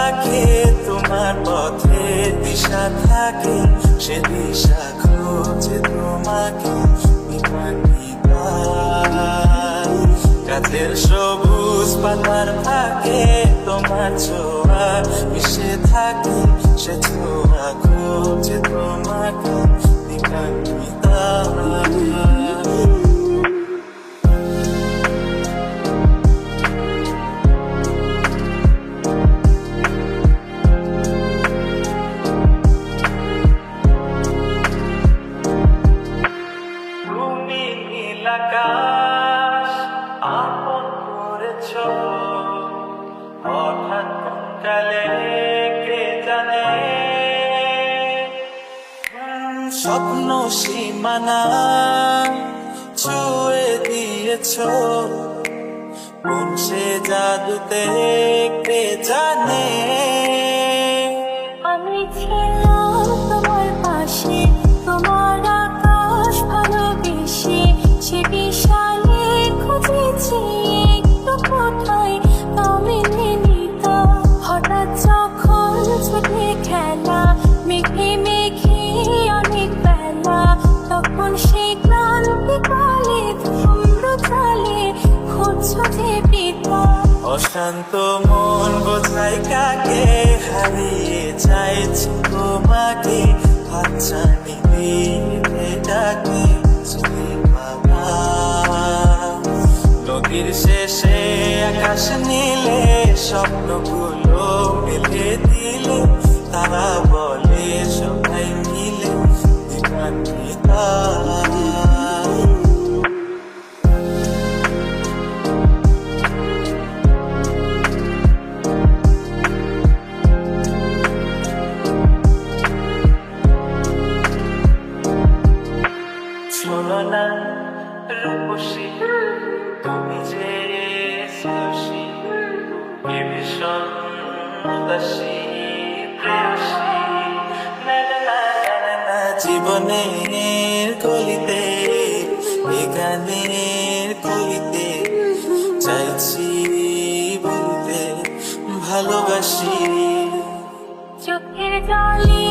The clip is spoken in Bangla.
রাখে, তোমার পথে দিশা থাকে, সে দিশা খোঁজে তোমাকে গাছের সবুজ পাতার ফাঁকে তোমার ছোঁয়া মিশে থাকে, সে ছোঁয়া খোঁজে তোমাকে দিবান্বিতা। আকাশ আপন করেছ হঠাৎ কালে কে জানে, স্বপ্ন সীমানা ছুঁয়ে দিয়েছ, কোন সে জাদুতে কে জানে। আমি ছিলাম তোমার পাশে, তোমার আকাশ ভালোবেসে, সে বিশালে খুঁজেছি একটু কোথায় তাও মেনে নিতাম। হঠাৎ যখন ছুটে খেলা মেঘে মেঘে অনেক বেলা, তখন সেই ক্লান্তি কালে ধূম্র জালে খুঁজছো যে পিতা। অশান্ত মন বোঝাই কাকে, হারিয়ে চাইছি তোমাকে, হাতছানি দিয়ে ডাকে বাবা। নদীর শেষে আকাশ নীলে স্বপ্নগুলো মেলে দিলে, তারা বলে সবাই মিলে দিবান্বিতা। শোনো না রূপসী, তুমি যে শ্রেয়সী, এ ভীষণ উদাসী প্রেয়সী। না না না না না, জীবনের কলিতে এ গানের কলিতে চাইছি বলতে ভালোবাসি। চোখের জলে